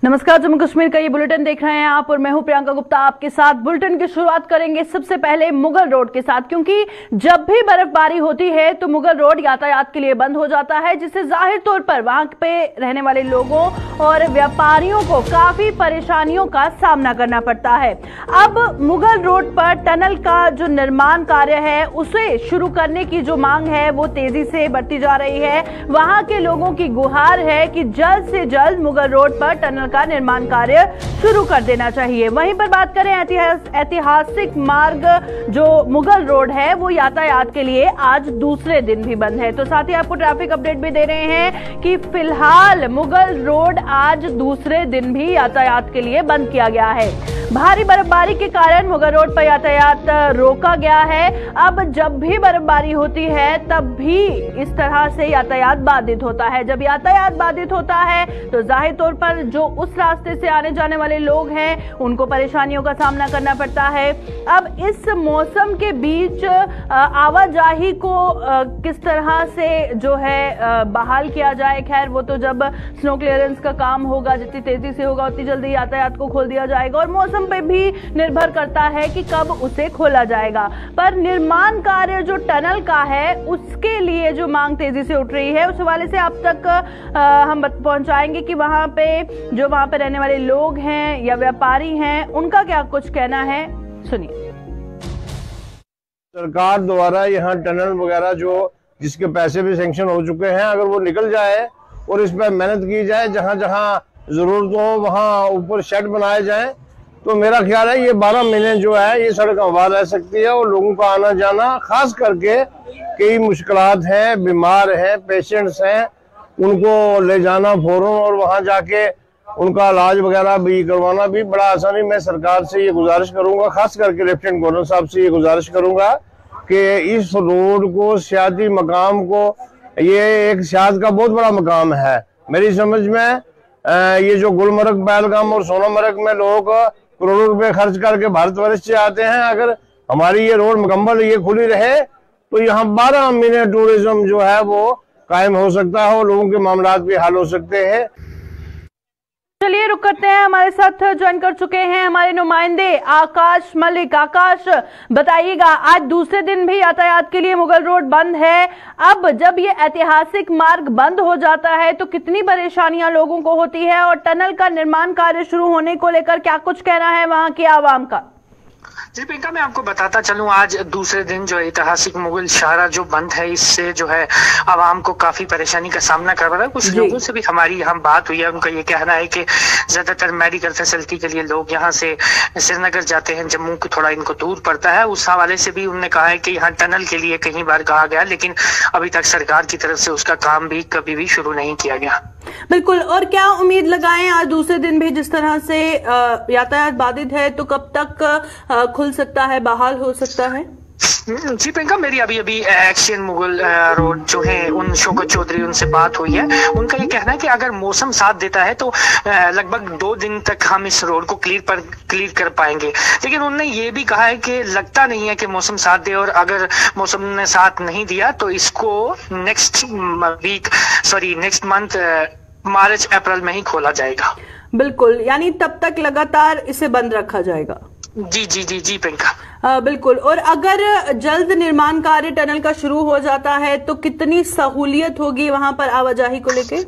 नमस्कार, जम्मू कश्मीर का ये बुलेटिन देख रहे हैं आप और मैं हूं प्रियंका गुप्ता आपके साथ। बुलेटिन की शुरुआत करेंगे सबसे पहले मुगल रोड के साथ, क्योंकि जब भी बर्फबारी होती है तो मुगल रोड यातायात के लिए बंद हो जाता है, जिससे जाहिर तौर पर वहां पे रहने वाले लोगों और व्यापारियों को काफी परेशानियों का सामना करना पड़ता है। अब मुगल रोड पर टनल का जो निर्माण कार्य है उसे शुरू करने की जो मांग है वो तेजी से बढ़ती जा रही है। वहां के लोगों की गुहार है कि जल्द से जल्द मुगल रोड पर टनल का निर्माण कार्य शुरू कर देना चाहिए। वहीं पर बात करें ऐतिहासिक मार्ग जो मुगल रोड है वो यातायात के लिए आज दूसरे दिन भी बंद है। तो साथ ही आपको ट्रैफिक अपडेट भी दे रहे हैं कि फिलहाल मुगल रोड आज दूसरे दिन भी यातायात के लिए बंद किया गया है। भारी बर्फबारी के कारण मुगल रोड पर यातायात रोका गया है। अब जब भी बर्फबारी होती है तब भी इस तरह से यातायात बाधित होता है। जब यातायात बाधित होता है तो जाहिर तौर पर जो उस रास्ते से आने जाने वाले लोग हैं उनको परेशानियों का सामना करना पड़ता है। अब इस मौसम के बीच आवाजाही को किस तरह से जो है बहाल किया जाए, खैर वो तो जब स्नो क्लियरेंस का काम होगा, जितनी तेजी से होगा उतनी जल्दी यातायात को खोल दिया जाएगा और मौसम पे भी निर्भर करता है कि कब उसे खोला जाएगा। पर निर्माण कार्य जो टनल का है उसके लिए जो मांग तेजी से उठ रही है उस हवाले से आप तक हम पहुंचाएंगे कि वहां पे रहने वाले लोग हैं या व्यापारी हैं उनका क्या कुछ कहना है, सुनिए। सरकार द्वारा यहाँ टनल वगैरह जो जिसके पैसे भी सैंक्शन हो चुके हैं, अगर वो निकल जाए और इस पर मेहनत की जाए, जहाँ जहाँ जरूरत हो वहाँ ऊपर शेड बनाए जाए, तो मेरा ख्याल है ये 12 महीने जो है ये सड़क हवा रह सकती है और लोगों का आना जाना, खास करके कई मुश्किलात हैं, बीमार हैं, पेशेंट्स हैं, उनको ले जाना फौरन और वहाँ जाके उनका इलाज वगैरह भी करवाना भी बड़ा आसानी। मैं सरकार से ये गुजारिश करूंगा, खास करके लेफ्टिनेंट गवर्नर साहब से ये गुजारिश करूंगा कि इस रोड को, सियाती मकाम को, ये एक सियात का बहुत बड़ा मकाम है मेरी समझ में। ये जो गुलमर्ग, पहलगाम और सोनमर्ग में लोग करोड़ों रुपए खर्च करके भारतवर्ष से आते हैं, अगर हमारी ये रोड मुकम्मल ये खुली रहे तो यहाँ 12 महीने टूरिज्म जो है वो कायम हो सकता है और लोगों के मामलात भी हल हो सकते हैं। चलिए रुक करते हैं, हमारे साथ ज्वाइन कर चुके हैं हमारे नुमाइंदे आकाश मलिक। आकाश, बताइएगा, आज दूसरे दिन भी यातायात के लिए मुगल रोड बंद है। अब जब ये ऐतिहासिक मार्ग बंद हो जाता है तो कितनी परेशानियां लोगों को होती है और टनल का निर्माण कार्य शुरू होने को लेकर क्या कुछ कहना है वहां की आवाम का? जी प्रियंका, मैं आपको बताता चलूं, आज दूसरे दिन जो ऐतिहासिक मुगल शाहरा जो बंद है, इससे जो है आवाम को काफी परेशानी का सामना करना है। कुछ लोगों से भी हमारी यहाँ बात हुई है, उनका ये कहना है कि ज्यादातर मेडिकल फैसिलिटी के लिए लोग यहाँ से श्रीनगर जाते हैं, जम्मू को थोड़ा इनको दूर पड़ता है। उस हवाले से भी उन्होंने कहा है कि यहाँ टनल के लिए कई बार कहा गया, लेकिन अभी तक सरकार की तरफ से उसका काम भी कभी भी शुरू नहीं किया गया। बिल्कुल, और क्या उम्मीद लगाएं आज दूसरे दिन भी जिस तरह से यातायात बाधित है तो कब तक खुल सकता है, बहाल हो सकता है? जी प्रियंका, मेरी अभी एक्शन मुगल रोड जो है उन शौकत चौधरी, उनसे बात हुई है। उनका ये कहना है कि अगर मौसम साथ देता है तो लगभग 2 दिन तक हम इस रोड को क्लियर कर पाएंगे, लेकिन उन्होंने ये भी कहा है कि लगता नहीं है कि मौसम साथ दे और अगर मौसम ने साथ नहीं दिया तो इसको नेक्स्ट मंथ मार्च अप्रैल में ही खोला जाएगा। बिल्कुल, यानी तब तक लगातार इसे बंद रखा जाएगा। जी जी जी जी प्रियंका, बिल्कुल। और अगर जल्द निर्माण कार्य टनल का शुरू हो जाता है तो कितनी सहूलियत होगी वहां पर आवाजाही को लेके?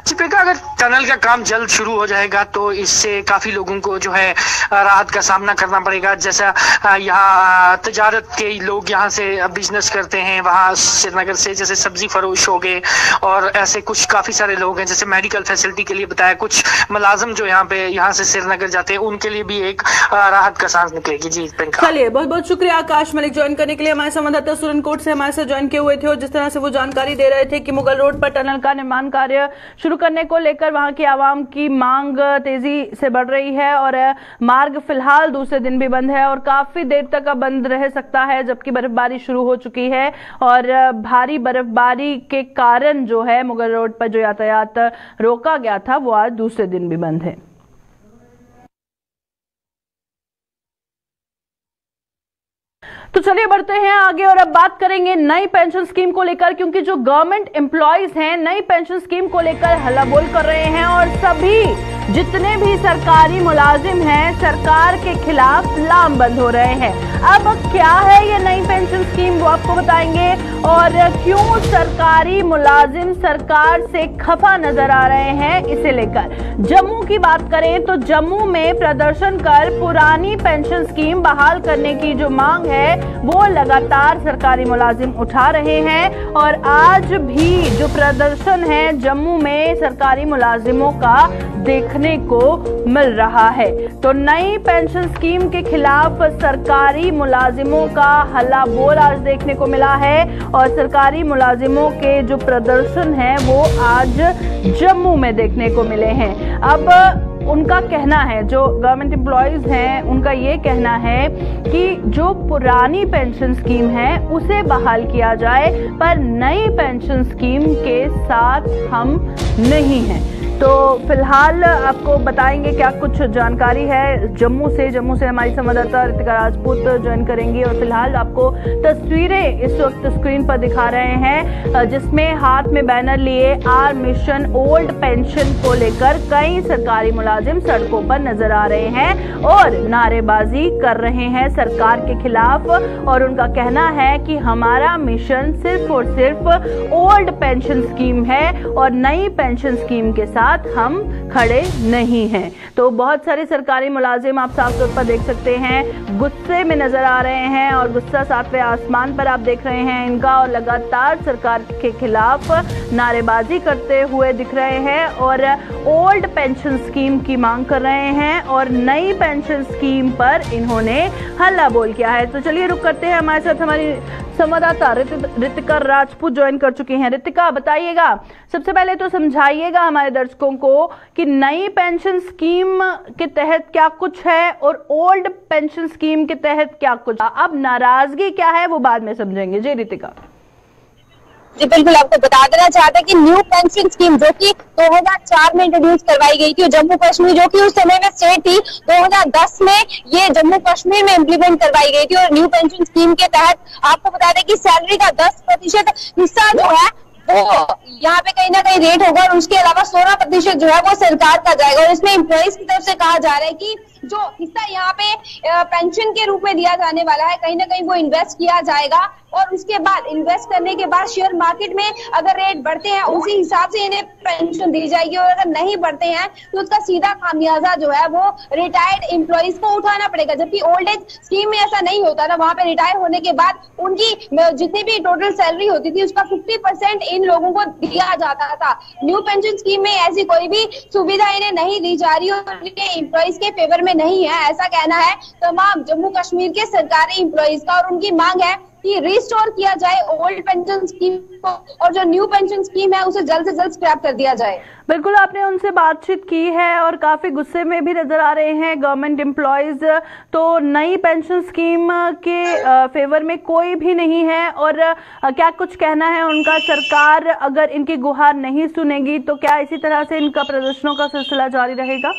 जी प्रियंका, अगर टनल का काम जल्द शुरू हो जाएगा तो इससे काफी लोगों को जो है राहत का सामना करना पड़ेगा। जैसा यहाँ तजारत के लोग यहाँ से बिजनेस करते हैं, वहाँ श्रीनगर से जैसे सब्जी फरोश हो गए और ऐसे कुछ काफी सारे लोग हैं, जैसे मेडिकल फैसिलिटी के लिए बताया, कुछ मुलाजिम जो यहाँ से श्रीनगर जाते हैं उनके लिए भी एक राहत का सांस निकलेगी। जी प्रियंका, चलिए, बहुत बहुत शुक्रिया आकाश मलिक ज्वाइन करने के लिए। हमारे संवाददाता सुरनकोट से हमारे साथ ज्वाइन किए हुए थे और जिस तरह से वो जानकारी दे रहे थे कि मुगल रोड पर टनल का निर्माण कार्य शुरू करने को लेकर वहां की आवाम की मांग तेजी से बढ़ रही है और मार्ग फिलहाल दूसरे दिन भी बंद है और काफी देर तक बंद रह सकता है, जबकि बर्फबारी शुरू हो चुकी है और भारी बर्फबारी के कारण जो है मुगल रोड पर जो यातायात रोका गया था वो आज दूसरे दिन भी बंद है। तो चलिए बढ़ते हैं आगे और अब बात करेंगे नई पेंशन स्कीम को लेकर, क्योंकि जो गवर्नमेंट एम्प्लॉइज हैं नई पेंशन स्कीम को लेकर हल्ला बोल कर रहे हैं और सभी जितने भी सरकारी मुलाजिम हैं सरकार के खिलाफ लामबंद हो रहे हैं। अब क्या है ये नई पेंशन स्कीम वो आपको बताएंगे, और क्यों सरकारी मुलाजिम सरकार से खफा नजर आ रहे हैं इसे लेकर। जम्मू की बात करें तो जम्मू में प्रदर्शन कर पुरानी पेंशन स्कीम बहाल करने की जो मांग है वो लगातार सरकारी मुलाजिम उठा रहे हैं, और आज भी जो प्रदर्शन है जम्मू में सरकारी मुलाजिमों का देखने को मिल रहा है। तो नई पेंशन स्कीम के खिलाफ सरकारी मुलाजिमों का हल्ला बोल आज देखने को मिला है, और सरकारी मुलाजिमों के जो प्रदर्शन है वो आज जम्मू में देखने को मिले हैं। अब उनका कहना है, जो गवर्नमेंट एम्प्लॉयज हैं उनका ये कहना है कि जो पुरानी पेंशन स्कीम है उसे बहाल किया जाए, पर नई पेंशन स्कीम के साथ हम नहीं हैं। तो फिलहाल आपको बताएंगे क्या कुछ जानकारी है जम्मू से हमारी संवाददाता रितिका राजपूत ज्वाइन करेंगी, और फिलहाल आपको तस्वीरें इस वक्त स्क्रीन पर दिखा रहे हैं जिसमें हाथ में बैनर लिए आर मिशन ओल्ड पेंशन को लेकर कई सरकारी मुलाजिम सड़कों पर नजर आ रहे हैं और नारेबाजी कर रहे हैं सरकार के खिलाफ, और उनका कहना है कि हमारा मिशन सिर्फ और सिर्फ ओल्ड पेंशन स्कीम है और नई पेंशन स्कीम के साथ हम खड़े नहीं हैं। तो बहुत सारे सरकारी मुलाजिम आप साफ तौर पर देख सकते हैं गुस्से में नजर आ रहे हैं, और गुस्सा सातवें आसमान पर आप देख रहे हैं इनका, और लगातार सरकार के खिलाफ नारेबाजी करते हुए दिख रहे हैं और ओल्ड पेंशन स्कीम की मांग कर रहे हैं, और नई पेंशन स्कीम पर इन्होंने हल्ला बोल किया है। तो चलिए रुक करते हैं, हमारे साथ हमारी संवाददाता रितिका राजपूत ज्वाइन कर चुकी हैं। रितिका, बताइएगा, सबसे पहले तो समझाइएगा हमारे दर्शकों को कि नई पेंशन स्कीम के तहत क्या कुछ है और ओल्ड पेंशन स्कीम के तहत क्या कुछ। अब नाराजगी क्या है वो बाद में समझेंगे। जी रितिका। जी बिल्कुल, आपको बता देना चाहते हैं कि न्यू पेंशन स्कीम जो कि 2004 में इंट्रोड्यूस करवाई गई थी, और जम्मू कश्मीर जो कि उस समय में स्टेट थी, 2010 में ये जम्मू कश्मीर में इम्प्लीमेंट करवाई गई थी। और न्यू पेंशन स्कीम के तहत आपको बता दें कि सैलरी का 10% हिस्सा जो है वो यहाँ पे कहीं ना कहीं रेट होगा, और उसके अलावा 16% जो है वो सरकार का जाएगा। और इसमें एम्प्लॉइज की तरफ से कहा जा रहा है कि जो हिस्सा यहाँ पे पेंशन के रूप में दिया जाने वाला है कहीं ना कहीं वो इन्वेस्ट किया जाएगा, और उसके बाद इन्वेस्ट करने के बाद शेयर मार्केट में अगर रेट बढ़ते हैं उसी हिसाब से इन्हें पेंशन दी जाएगी, और अगर नहीं बढ़ते हैं तो उसका सीधा खामियाजा जो है वो रिटायर्ड एम्प्लॉइज को उठाना पड़ेगा। जबकि ओल्ड एज स्कीम में ऐसा नहीं होता था, वहां पे रिटायर होने के बाद उनकी जितनी भी टोटल सैलरी होती थी उसका 50% इन लोगों को दिया जाता था। न्यू पेंशन स्कीम में ऐसी कोई भी सुविधा इन्हें नहीं दी जा रही, और ये एम्प्लॉइज के फेवर में नहीं है, ऐसा कहना है तमाम जम्मू कश्मीर के सरकारी एम्प्लॉइज का। और उनकी मांग है कि रिस्टोर किया जाए ओल्ड पेंशन स्कीम को, और जो न्यू पेंशन स्कीम है उसे जल्द से जल्द स्क्रैप कर दिया जाए। बिल्कुल, आपने उनसे बातचीत की है और काफी गुस्से में भी नजर आ रहे हैं गवर्नमेंट एम्प्लॉयज। तो नई पेंशन स्कीम के फेवर में कोई भी नहीं है, और क्या कुछ कहना है उनका, सरकार अगर इनकी गुहार नहीं सुनेगी तो क्या इसी तरह से इनका प्रदर्शनों का सिलसिला जारी रहेगा?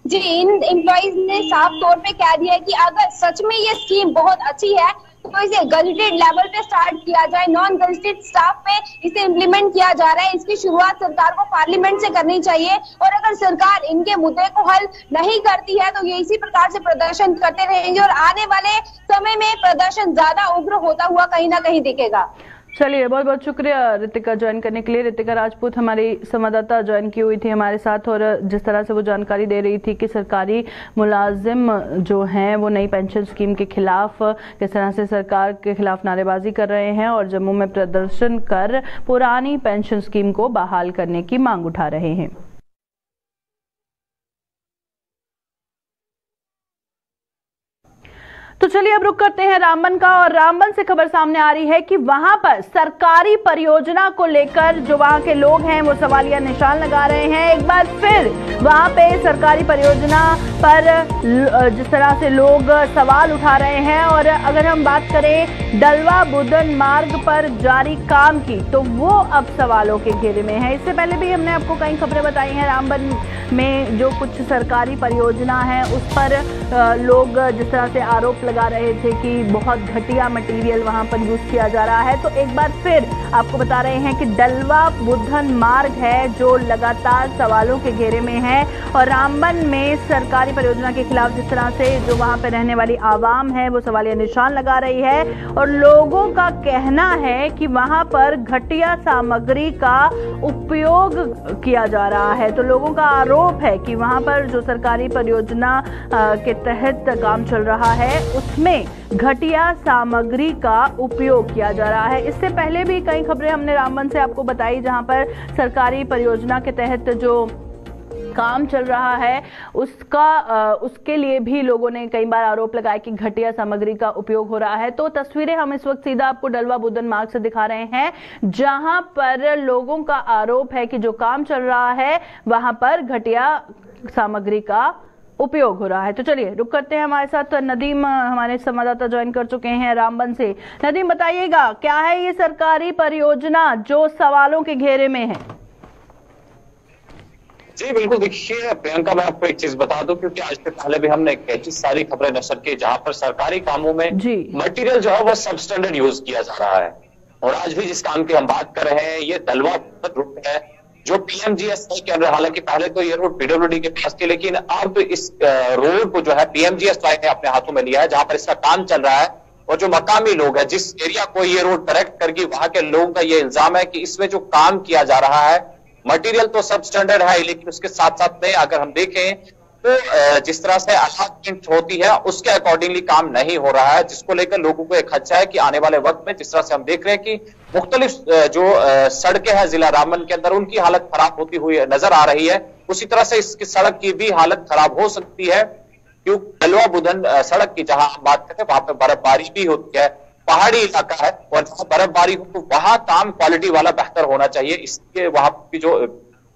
जी, इन एम्प्लॉइज ने साफ तौर पे कह दिया है कि अगर सच में ये स्कीम बहुत अच्छी है तो इसे गजेटेड लेवल पे स्टार्ट किया जाए, नॉन गजेटेड स्टाफ पे इसे इम्प्लीमेंट किया जा रहा है। इसकी शुरुआत सरकार को पार्लियामेंट से करनी चाहिए, और अगर सरकार इनके मुद्दे को हल नहीं करती है तो ये इसी प्रकार से प्रदर्शन करते रहेंगे, और आने वाले समय में प्रदर्शन ज्यादा उग्र होता हुआ कहीं ना कहीं दिखेगा। चलिए, बहुत बहुत शुक्रिया रितिका ज्वाइन करने के लिए। रितिका राजपूत हमारी संवाददाता ज्वाइन की हुई थी हमारे साथ, और जिस तरह से वो जानकारी दे रही थी कि सरकारी मुलाजिम जो हैं वो नई पेंशन स्कीम के खिलाफ किस तरह से सरकार के खिलाफ नारेबाजी कर रहे हैं और जम्मू में प्रदर्शन कर पुरानी पेंशन स्कीम को बहाल करने की मांग उठा रहे हैं। तो चलिए अब रुक करते हैं रामबन का, और रामबन से खबर सामने आ रही है कि वहां पर सरकारी परियोजना को लेकर जो वहां के लोग हैं वो सवालिया निशान लगा रहे हैं। एक बार फिर वहां पे सरकारी परियोजना पर जिस तरह से लोग सवाल उठा रहे हैं, और अगर हम बात करें डलवा बुदन मार्ग पर जारी काम की तो वो अब सवालों के घेरे में है। इससे पहले भी हमने आपको कई खबरें बताई हैं रामबन में जो कुछ सरकारी परियोजना है उस पर लोग जिस तरह से आरोप लगा रहे थे कि बहुत घटिया मटेरियल वहां पर यूज किया जा रहा है। तो एक बार फिर आपको बता रहे हैं कि डलवा बुधन मार्ग है जो लगातार सवालों के घेरे में है और रामबन में सरकारी परियोजना के खिलाफ जिस तरह से जो वहां पर रहने वाली आवाम है वो सवालिया निशान लगा रही है और लोगों का कहना है कि वहां पर घटिया सामग्री का उपयोग किया जा रहा है। तो लोगों का आरोप है कि वहां पर जो सरकारी परियोजना के तहत काम चल रहा है उसमें घटिया सामग्री का उपयोग किया जा रहा है। इससे पहले भी कई खबरें हमने रामबन से आपको बताई जहां पर सरकारी परियोजना के तहत जो काम चल रहा है उसके लिए भी लोगों ने कई बार आरोप लगाया कि घटिया सामग्री का उपयोग हो रहा है। तो तस्वीरें हम इस वक्त सीधा आपको डलवा बुधन मार्ग से दिखा रहे हैं जहां पर लोगों का आरोप है कि जो काम चल रहा है वहां पर घटिया सामग्री का उपयोग हो रहा है। तो चलिए रुक करते हैं, हमारे साथ नदीम हमारे संवाददाता ज्वाइन कर चुके हैं रामबन से। नदीम बताइएगा क्या है ये सरकारी परियोजना जो सवालों के घेरे में है? जी बिल्कुल, देखिए प्रियंका, मैं आपको एक चीज बता दूं क्योंकि आज से पहले भी हमने कई सारी खबरें नशर की जहां पर सरकारी कामों में मटेरियल जो है वो सब स्टैंडर्ड यूज किया जा रहा है। और आज भी जिस काम की हम बात कर रहे हैं ये डलवा रोड है जो पीएमजीएसवाई के अंदर, हालांकि पहले तो ये रोड पीडब्ल्यूडी के पास थी लेकिन अब इस रोड को जो है पीएमजीएसवाई ने अपने हाथों में लिया है जहां पर इसका काम चल रहा है। और जो मकामी लोग हैं जिस एरिया को ये रोड कनेक्ट करके वहां के लोगों का ये इल्जाम है कि इसमें जो काम किया जा रहा है मटेरियल तो सब स्टैंडर्ड है लेकिन उसके साथ साथ में अगर हम देखें तो जिस तरह से अलॉटमेंट होती है उसके अकॉर्डिंगली काम नहीं हो रहा है, जिसको लेकर लोगों को एक खदशा है कि आने वाले वक्त में जिस तरह से हम देख रहे हैं कि मुख्तलिफ जो सड़कें हैं जिला रामबन के अंदर उनकी हालत खराब होती हुई नजर आ रही है, उसी तरह से इसकी सड़क की भी हालत खराब हो सकती है क्योंकि डलवा बुधन सड़क की जहां हम बात करते हैं वहां पर बर्फबारी भी होती है, पहाड़ी इलाका है और जहां बर्फबारी हो तो वहां काम क्वालिटी वाला बेहतर होना चाहिए, इसके वहां की जो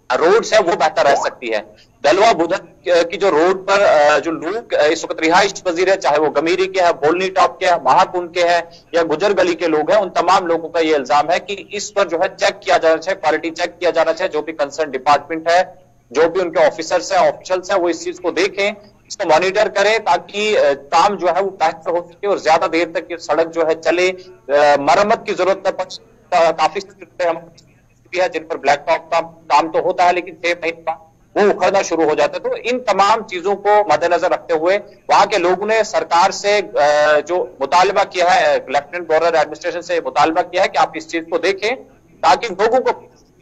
रोड्स है वो बेहतर रह सकती है। डलवा बुधन की जो रोड पर जो लोग इस वक्त रिहाइश पजीर है, चाहे वो गमीरी के हैं, बोलनी टॉप के हैं, महाकुंड के हैं या गुजर गली के लोग हैं, उन तमाम लोगों का ये इल्जाम है कि इस पर जो है चेक किया जाना चाहिए, क्वालिटी चेक किया जाना चाहिए। जो भी कंसर्न डिपार्टमेंट है, जो भी उनके ऑफिसर्स हैं, ऑफिशियल्स हैं, वो इस चीज को देखें, इसको मॉनिटर करें ताकि काम जो है वो बेहतर हो सके और ज्यादा देर तक ये सड़क जो है चले, मरम्मत की जरूरत न पड़े। काफी है जिन पर ब्लैक टॉप का काम तो होता है लेकिन 6 महीने बाद वो उखड़ना शुरू हो जाता है। तो इन तमाम चीजों को मद्देनजर रखते हुए वहां के लोगों ने सरकार से जो मुतालबा किया है, लेफ्टिनेंट गवर्नर एडमिनिस्ट्रेशन से मुतालबा किया है कि आप इस चीज को देखें ताकि लोगों को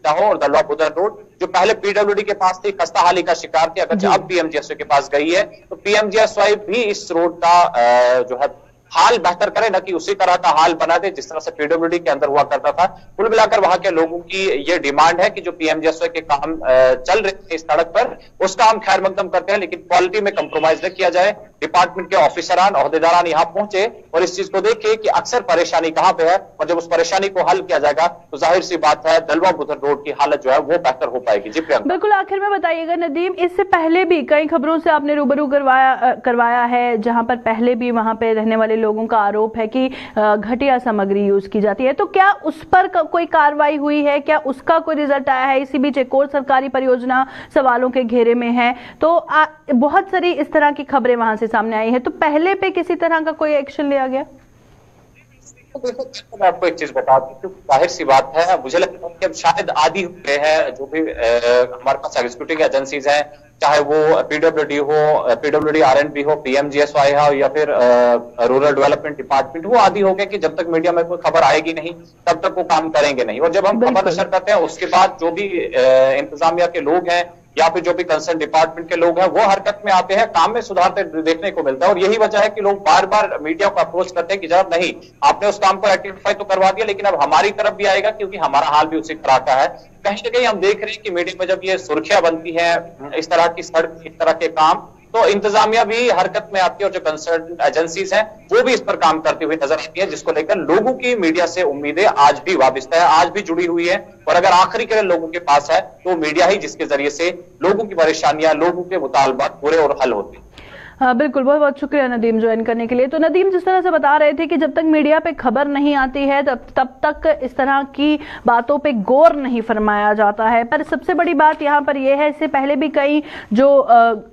हो। और डलवा बुधन रोड जो पहले पीडब्ल्यूडी के पास थी, खस्ताहाली का शिकार थी, अगर अब पीएमजीएसवाई के पास गई है तो पीएमजीएसवाई भी इस रोड का जो है हाल बेहतर करे, न कि उसी तरह का हाल बना दे जिस तरह से पीडब्ल्यूडी के अंदर हुआ करता था। कुल मिलाकर वहां के लोगों की ये डिमांड है कि जो पीएमजीएसवाई के काम चल रहे थे इस सड़क पर उस काम खैर मकदम करते हैं लेकिन क्वालिटी में कंप्रोमाइज न किया जाए। डिपार्टमेंट के ऑफिसरान ओहदेदारान यहाँ पहुंचे और इस चीज को देखे कि अक्सर परेशानी कहां पे है और जब उस परेशानी को हल किया जाएगा तो जाहिर सी बात है डलवा बुधन रोड की हालत जो है वो बेहतर हो पाएगी। जी प्रियंका। बिल्कुल, आखिर में बताइएगा नदीम, इससे पहले भी कई खबरों से आपने रूबरू करवाया है जहां पर पहले भी वहां पे रहने वाले लोगों का आरोप है कि घटिया सामग्री यूज की जाती है, तो क्या उस पर कोई कार्रवाई हुई है? क्या उसका कोई रिजल्ट आया है? इसी बीच एक और सरकारी परियोजना सवालों के घेरे में है, तो बहुत सारी इस तरह की खबरें वहां से सामने आई है, तो पहले पे किसी तरह का कोई एक्शन लिया गया? मैं आपको एक चीज बता दूं, जाहिर सी बात है, मुझे लगता है कि अब शायद आदी हुए हैं जो भी हमारे पास एग्जीक्यूटिव एजेंसीज हैं, चाहे वो पीडब्ल्यूडी हो, पीडब्ल्यूडी आरएनबी हो, पीएमजीएसवाई हो या फिर रूरल डेवलपमेंट डिपार्टमेंट, वो आदी हो गए कि जब तक मीडिया में कोई खबर आएगी नहीं तब तक वो काम करेंगे नहीं। और जब हम खबर नशर करते हैं उसके बाद जो भी इंतजामिया के लोग हैं या फिर जो भी कंसर्न डिपार्टमेंट के लोग हैं वो हरकत में आते हैं, काम में सुधार देखने को मिलता है। और यही वजह है कि लोग बार बार मीडिया को अप्रोच करते हैं कि जनाब नहीं, आपने उस काम को रेक्टिफाई तो करवा दिया लेकिन अब हमारी तरफ भी आएगा क्योंकि हमारा हाल भी उसी तरह का है। कहीं ना कहीं हम देख रहे हैं कि मीडिया में जब ये सुर्खियां बनती है इस तरह की सड़क, इस तरह के काम, तो इंतजामिया भी हरकत में आती है और जो कंसर्न एजेंसीज हैं वो भी इस पर काम करती हुई नजर आती है, जिसको लेकर लोगों की मीडिया से उम्मीदें आज भी वाबिस्ता है, आज भी जुड़ी हुई है। और अगर आखिरी किरण लोगों के पास है तो मीडिया ही जिसके जरिए से लोगों की परेशानियां, लोगों के मुतालबात पूरे और हल होते हैं। बिल्कुल, बहुत बहुत शुक्रिया नदीम ज्वाइन करने के लिए। तो नदीम, जिस तरह से बता रहे थे कि जब तक मीडिया पे खबर नहीं आती है तब तक इस तरह की बातों पे गौर नहीं फरमाया जाता है। पर सबसे बड़ी बात यहाँ पर यह है, इससे पहले भी कई जो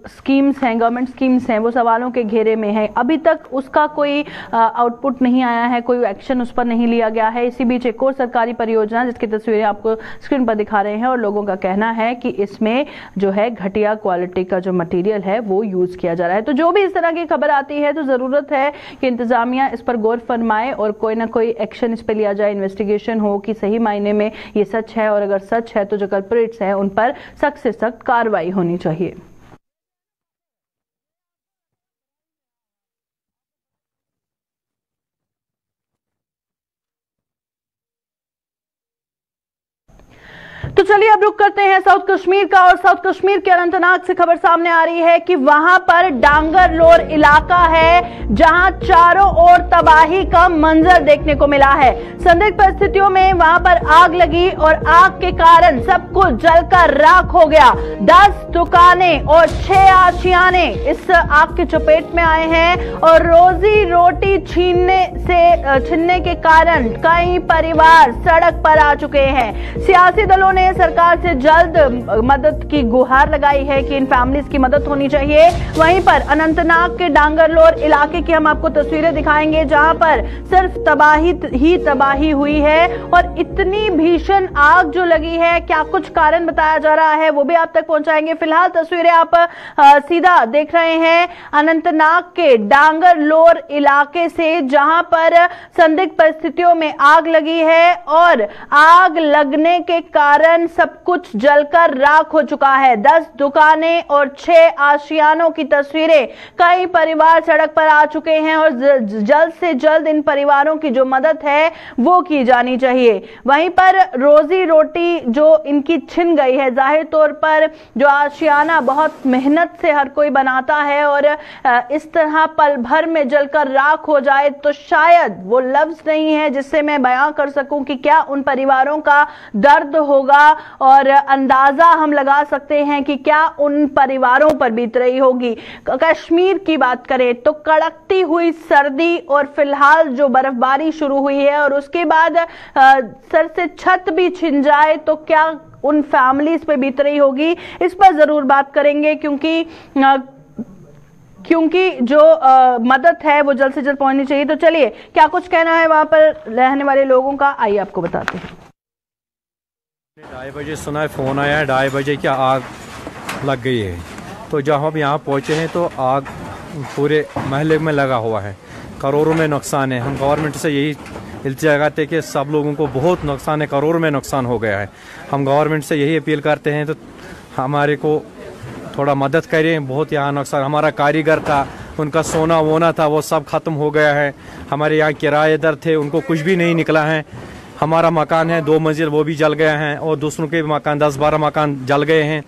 स्कीम्स हैं, गवर्नमेंट स्कीम्स हैं, वो सवालों के घेरे में है। अभी तक उसका कोई आउटपुट नहीं आया है, कोई एक्शन उस पर नहीं लिया गया है। इसी बीच एक और सरकारी परियोजना जिसकी तस्वीरें आपको स्क्रीन पर दिखा रहे हैं, और लोगों का कहना है कि इसमें जो है घटिया क्वालिटी का जो मटीरियल है वो यूज किया जा रहा है। तो जो भी इस तरह की खबर आती है तो जरूरत है कि इंतजामिया इस पर गौर फरमाए और कोई ना कोई एक्शन इस पर लिया जाए, इन्वेस्टिगेशन हो कि सही मायने में ये सच है, और अगर सच है तो जो कल्प्रिट्स हैं उन पर सख्त से सख्त कार्रवाई होनी चाहिए। तो चलिए अब रुक करते हैं साउथ कश्मीर का, और साउथ कश्मीर के अनंतनाग से खबर सामने आ रही है कि वहां पर डांगरलोर इलाका है जहां चारों ओर तबाही का मंजर देखने को मिला है। संदिग्ध परिस्थितियों में वहां पर आग लगी और आग के कारण सब कुछ जलकर राख हो गया। 10 दुकानें और 6 आशियाने इस आग की चपेट में आए हैं, और रोजी रोटी छीनने के कारण कई परिवार सड़क पर आ चुके हैं। सियासी दलों ने सरकार से जल्द मदद की गुहार लगाई है कि इन फैमिलीज की मदद होनी चाहिए। वहीं पर अनंतनाग के डांगरलोर इलाके की हम आपको तस्वीरें दिखाएंगे जहां पर सिर्फ तबाही हुई है, और इतनी भीषण आग जो लगी है, क्या कुछ कारण बताया जा रहा है वो भी आप तक पहुंचाएंगे। फिलहाल तस्वीरें आप सीधा देख रहे हैं अनंतनाग के डांगरलोर इलाके से, जहां पर संदिग्ध परिस्थितियों में आग लगी है, और आग लगने के कारण सब कुछ जलकर राख हो चुका है। 10 दुकानें और 6 आशियानों की तस्वीरें, कई परिवार सड़क पर आ चुके हैं, और जल्द से जल्द इन परिवारों की जो मदद है वो की जानी चाहिए। वहीं पर रोजी रोटी जो इनकी छिन गई है, जाहिर तौर पर जो आशियाना बहुत मेहनत से हर कोई बनाता है, और इस तरह पल भर में जलकर राख हो जाए तो शायद वो लफ्ज नहीं है जिससे मैं बयां कर सकूं कि क्या उन परिवारों का दर्द होगा, और अंदाजा हम लगा सकते हैं कि क्या उन परिवारों पर बीत रही होगी। कश्मीर की बात करें तो कड़कती हुई सर्दी, और फिलहाल जो बर्फबारी शुरू हुई है, और उसके बाद सर से छत भी छिन जाए तो क्या उन फैमिलीज पे बीत रही होगी, इस पर जरूर बात करेंगे, क्योंकि जो मदद है वो जल्द से जल्द पहुंचनी चाहिए। तो चलिए, क्या कुछ कहना है वहां पर रहने वाले लोगों का, आइए आपको बताते हैं। 2:30 बजे सुना है, फ़ोन आया है 2:30 बजे क्या आग लग गई है। तो जब हम यहाँ पहुँचे हैं तो आग पूरे महल्ले में लगा हुआ है, करोड़ों में नुकसान है। हम गवर्नमेंट से यही इल्तिजा करते हैं कि सब लोगों को बहुत नुकसान है, करोड़ों में नुकसान हो गया है। हम गवर्नमेंट से यही अपील करते हैं तो हमारे को थोड़ा मदद करें। बहुत यहाँ नुकसान, हमारा कारीगर था, उनका सोना वोना था, वो सब ख़त्म हो गया है। हमारे यहाँ किराएदार थे, उनको कुछ भी नहीं निकला है। हमारा मकान है 2 मंजिल, वो भी जल गया है, और दूसरों के मकान 10-12 मकान जल गए हैं।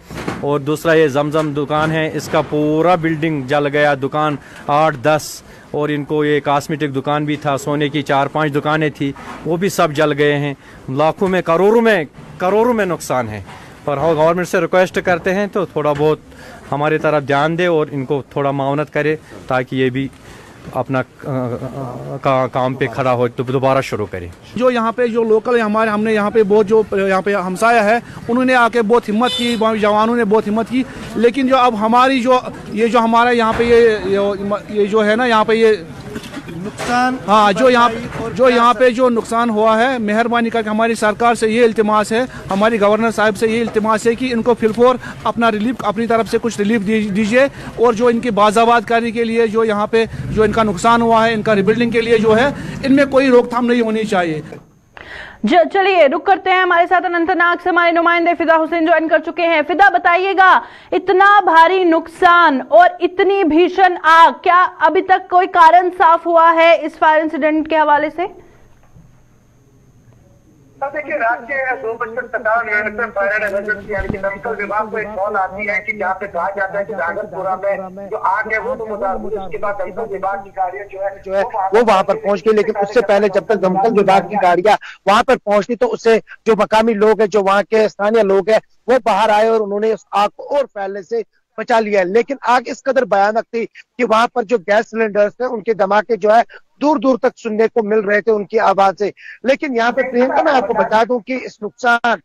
और दूसरा ये जमजम दुकान है, इसका पूरा बिल्डिंग जल गया, दुकान 8-10, और इनको ये कॉस्मेटिक दुकान भी था, सोने की 4-5 दुकानें थी, वो भी सब जल गए हैं। लाखों में करोड़ों में नुकसान है। पर हम गवर्नमेंट से रिक्वेस्ट करते हैं तो थोड़ा बहुत हमारी तरफ ध्यान दे और इनको थोड़ा मावनत करे, ताकि ये भी अपना काम पे खड़ा हो तो दोबारा शुरू करें। जो यहाँ पे जो लोकल हमने यहाँ पे बहुत जो यहाँ पे हमसाया है, उन्होंने आके बहुत हिम्मत की, जवानों ने बहुत हिम्मत की। लेकिन जो अब हमारी जो हमारा यहाँ पे ये जो है ना, यहाँ पे ये नुकसान, हाँ, जो यहाँ पे जो नुकसान हुआ है, मेहरबानी करके हमारी सरकार से ये इल्तिमास है, हमारी गवर्नर साहब से ये इल्तिमास है कि इनको फिलफोर अपना रिलीफ, अपनी तरफ से कुछ रिलीफ दीजिए, और जो इनकी बाज़ाबाद करने के लिए जो यहाँ पे जो इनका नुकसान हुआ है, इनका रिबिल्डिंग के लिए जो है, इनमें कोई रोकथाम नहीं होनी चाहिए। चलिए रुक करते हैं, हमारे साथ अनंतनाग से हमारे नुमाइंदे फिदा हुसैन ज्वाइन कर चुके हैं। फिदा, बताइएगा, इतना भारी नुकसान और इतनी भीषण आग, क्या अभी तक कोई कारण साफ हुआ है इस फायर इंसिडेंट के हवाले से? देखिए, रात के 2:57 पर फायर एंड इमरजेंसी यानी कि दमकल विभाग को एक कॉल आती है कि जहाँ पे कहा जाता है कि रागतपुरा में जो आग है वो तो मुताबिक, उसके बाद दमकल विभाग की गाड़ियां जो है वो वहाँ पर पहुंच गई। लेकिन उससे पहले जब तक दमकल विभाग की गाड़ियां वहाँ पर पहुंचती तो उससे जो मकामी लोग है, जो वहाँ के स्थानीय लोग है, वो बाहर आए और उन्होंने उस आग को और फैलने से बचा लिया है। लेकिन आग इस कदर भयानक थी कि वहां पर जो गैस सिलेंडर्स थे उनके धमाके जो है दूर दूर तक सुनने को मिल रहे थे उनकी आवाज से। लेकिन यहाँ पे प्रियंका मैं आपको बता दूं कि इस नुकसान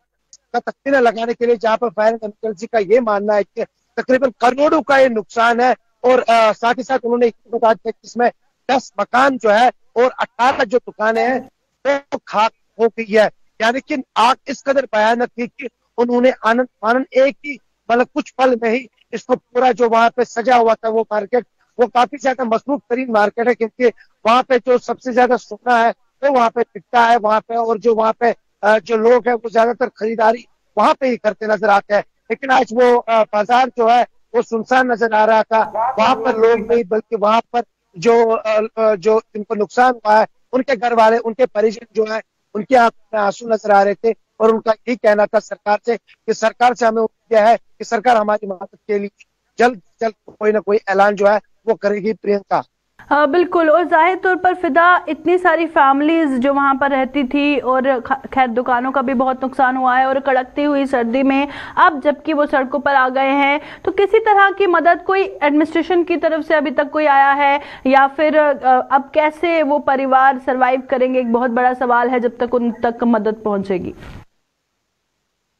का तख्मीना लगाने के लिए जहाँ पर फायर एंड इमरजेंसी का ये मानना है कि तकरीबन करोड़ों का ये नुकसान है। और साथ ही साथ उन्होंने बता दिया कि इसमें 10 मकान जो है और 18 जो दुकानें हैं वो खाक हो गई है। यानी कि आग इस कदर भयानक थी कि उन्होंने आनंद एक ही मतलब कुछ पल में ही इसको पूरा जो वहां पे सजा हुआ था वो मार्केट, वो काफी ज्यादा मसरूफ तरीन मार्केट है क्योंकि वहां पे जो सबसे ज्यादा सोना है वो वहां पे बिकता है वहां पे, और जो वहां पे जो लोग हैं वो ज्यादातर खरीदारी वहां पे ही करते नजर आते हैं। लेकिन आज वो बाजार जो है वो सुनसान नजर आ रहा था। वहां पर लोग नहीं बल्कि वहां पर जो जिनको नुकसान हुआ है उनके घर वाले, उनके परिजन जो है उनके आंखों में आंसू नजर आ रहे थे। और उनका यही कहना था सरकार से कि सरकार से हमें उम्मीद है कि सरकार हमारी मदद के लिए जल्द जल्द कोई ना कोई ऐलान जो है वो करेगी। प्रियंका बिल्कुल, और जाहिर तौर पर फिदा इतनी सारी फैमिलीज जो वहां पर रहती थी और खैर दुकानों का भी बहुत नुकसान हुआ है और कड़कती हुई सर्दी में अब जबकि वो सड़कों पर आ गए हैं तो किसी तरह की मदद कोई एडमिनिस्ट्रेशन की तरफ से अभी तक कोई आया है या फिर अब कैसे वो परिवार सरवाइव करेंगे, एक बहुत बड़ा सवाल है जब तक उन तक मदद पहुंचेगी।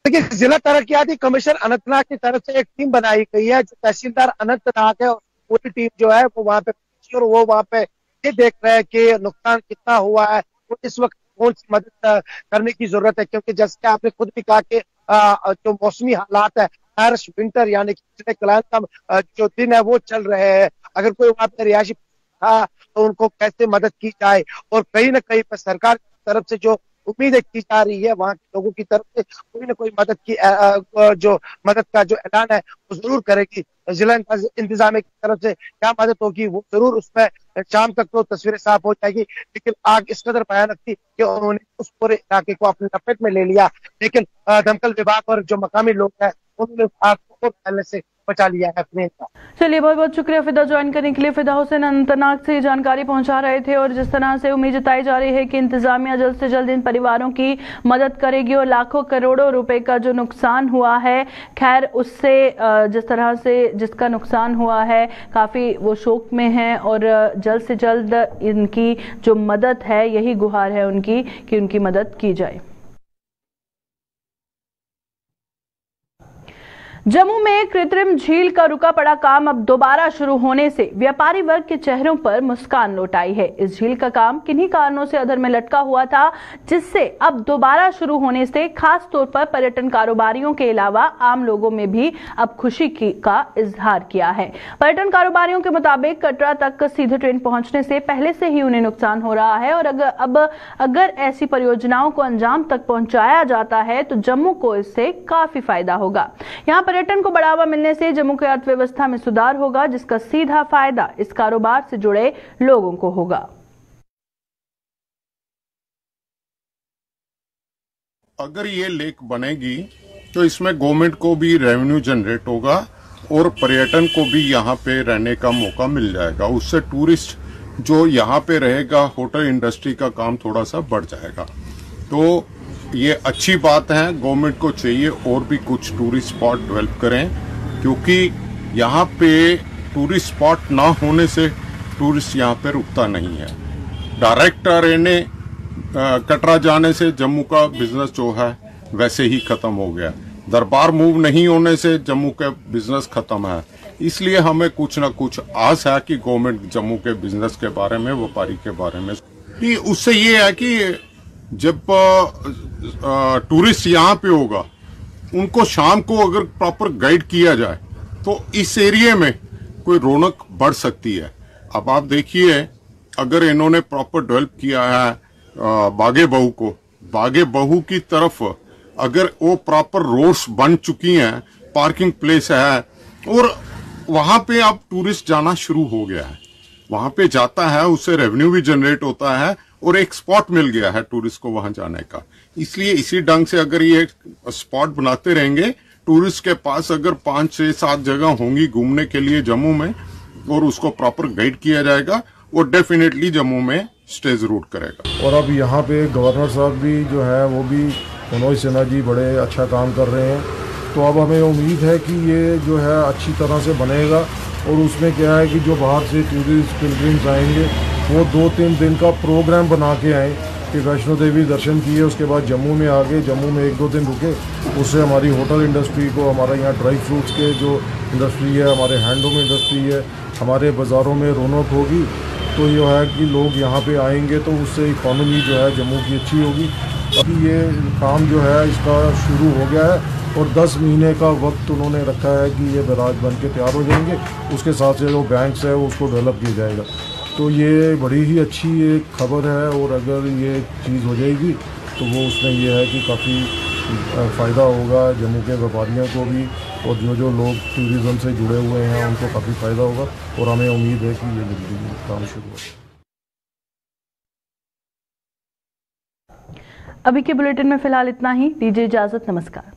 देखिए, जिला तरक्याती कमिश्नर अनंतनाग की तरफ से एक टीम बनाई गई है जो तहसीलदार अनंतनाग है, पूरी टीम जो है वो वहां पे और वो वहां पे ये देख रहे हैं कि नुकसान कितना हुआ है, तो इस वक्त कौन सी मदद करने की जरूरत है। क्योंकि जैसे आपने खुद भी कहा कि जो मौसमी हालात है हार्श विंटर यानी कि कलाम का जो दिन है वो चल रहे हैं। अगर कोई वहां पे रिहायशी था तो उनको कैसे मदद की जाए, और कहीं ना कहीं पर सरकार की तरफ से जो उम्मीदें की जा रही है वहां के लोगों की तरफ से कोई ना कोई मदद की जो मदद का जो ऐलान है वो जरूर करेगी। जिला इंतजामिया की तरफ से क्या मदद होगी वो जरूर उसमें शाम तक तो तस्वीरें साफ हो जाएगी। लेकिन आग इस कदर भयानक थी कि उन्होंने उस पूरे इलाके को अपने लपेट में ले लिया। लेकिन दमकल विभाग और जो मकामी लोग हैं उन्होंने आग को फैलने से बचा लिया है। अपने चलिए, बहुत बहुत शुक्रिया फिदा ज्वाइन करने के लिए। फिदा हुसैन अनंतनाग से जानकारी पहुंचा रहे थे और जिस तरह से उम्मीद जताई जा रही है कि इंतजामिया जल्द से जल्द इन परिवारों की मदद करेगी और लाखों करोड़ों रुपए का जो नुकसान हुआ है, खैर उससे जिस तरह से जिसका नुकसान हुआ है काफी वो शोक में है और जल्द से जल्द इनकी जो मदद है यही गुहार है उनकी कि उनकी मदद की जाए। जम्मू में कृत्रिम झील का रुका पड़ा काम अब दोबारा शुरू होने से व्यापारी वर्ग के चेहरों पर मुस्कान लौट आई है। इस झील का काम किन्हीं कारणों से अधर में लटका हुआ था, जिससे अब दोबारा शुरू होने से खास तौर पर पर्यटन कारोबारियों के अलावा आम लोगों में भी अब खुशी का इजहार किया है। पर्यटन कारोबारियों के मुताबिक कटरा तक सीधे ट्रेन पहुंचने से पहले से ही उन्हें नुकसान हो रहा है और अगर ऐसी परियोजनाओं को अंजाम तक पहुंचाया जाता है तो जम्मू को इससे काफी फायदा होगा। यहाँ पर्यटन को बढ़ावा मिलने से जम्मू की अर्थव्यवस्था में सुधार होगा, जिसका सीधा फायदा इस कारोबार से जुड़े लोगों को होगा। अगर ये लेक बनेगी तो इसमें गवर्नमेंट को भी रेवेन्यू जनरेट होगा और पर्यटन को भी यहाँ पे रहने का मौका मिल जाएगा। उससे टूरिस्ट जो यहाँ पे रहेगा, होटल इंडस्ट्री का काम थोड़ा सा बढ़ जाएगा। तो ये अच्छी बात है। गवर्नमेंट को चाहिए और भी कुछ टूरिस्ट स्पॉट डेवलप करें, क्योंकि यहाँ पे टूरिस्ट स्पॉट ना होने से टूरिस्ट यहाँ पे रुकता नहीं है। डायरेक्ट ट्रेनें कटरा जाने से जम्मू का बिजनेस जो है वैसे ही खत्म हो गया। दरबार मूव नहीं होने से जम्मू का बिजनेस खत्म है। इसलिए हमें कुछ ना कुछ आस है कि गवर्नमेंट जम्मू के बिजनेस के बारे में, व्यापारी के बारे में, उससे ये है कि जब टूरिस्ट यहाँ पे होगा उनको शाम को अगर प्रॉपर गाइड किया जाए तो इस एरिया में कोई रौनक बढ़ सकती है। अब आप देखिए, अगर इन्होंने प्रॉपर डेवलप किया है बागे बहू को, बागे बहू की तरफ अगर वो प्रॉपर रोड्स बन चुकी हैं, पार्किंग प्लेस है और वहां पे अब टूरिस्ट जाना शुरू हो गया है। वहां पे जाता है, उससे रेवेन्यू भी जनरेट होता है और एक स्पॉट मिल गया है टूरिस्ट को वहां जाने का। इसलिए इसी ढंग से अगर ये स्पॉट बनाते रहेंगे, टूरिस्ट के पास अगर 5, 6, 7 जगह होंगी घूमने के लिए जम्मू में और उसको प्रॉपर गाइड किया जाएगा, वो डेफिनेटली जम्मू में स्टे जरूर करेगा। और अब यहाँ पे गवर्नर साहब भी जो है वो भी मनोज सिन्हा जी बड़े अच्छा काम कर रहे हैं। तो अब हमें उम्मीद है कि ये जो है अच्छी तरह से बनेगा। और उसमें क्या है कि जो बाहर से टूरिस्ट पिलग्रिम्स आएंगे वो 2-3 दिन का प्रोग्राम बना के आएँ कि वैष्णो देवी दर्शन किए, उसके बाद जम्मू में आ गए, जम्मू में 1-2 दिन रुके। उससे हमारी होटल इंडस्ट्री को, हमारे यहाँ ड्राई फ्रूट्स के जो इंडस्ट्री है, हमारे हैंडलूम इंडस्ट्री है, हमारे बाज़ारों में रौनक होगी। तो ये है कि लोग यहाँ पे आएंगे तो उससे इकॉनमी जो है जम्मू की अच्छी होगी। अभी ये काम जो है इसका शुरू हो गया है और 10 महीने का वक्त उन्होंने रखा है कि ये बैराज बन के तैयार हो जाएंगे। उसके साथ से जो बैंक्स है उसको डेवलप किया जाएगा। तो ये बड़ी ही अच्छी एक खबर है और अगर ये चीज़ हो जाएगी तो वो उसमें ये है कि काफ़ी फ़ायदा होगा जम्मू के व्यापारियों को भी, और जो लोग टूरिज़्म से जुड़े हुए हैं उनको काफ़ी फ़ायदा होगा। और हमें उम्मीद है कि ये जल्दी काम शुरू होगा। अभी के बुलेटिन में फिलहाल इतना ही। दीजिए इजाजत। नमस्कार।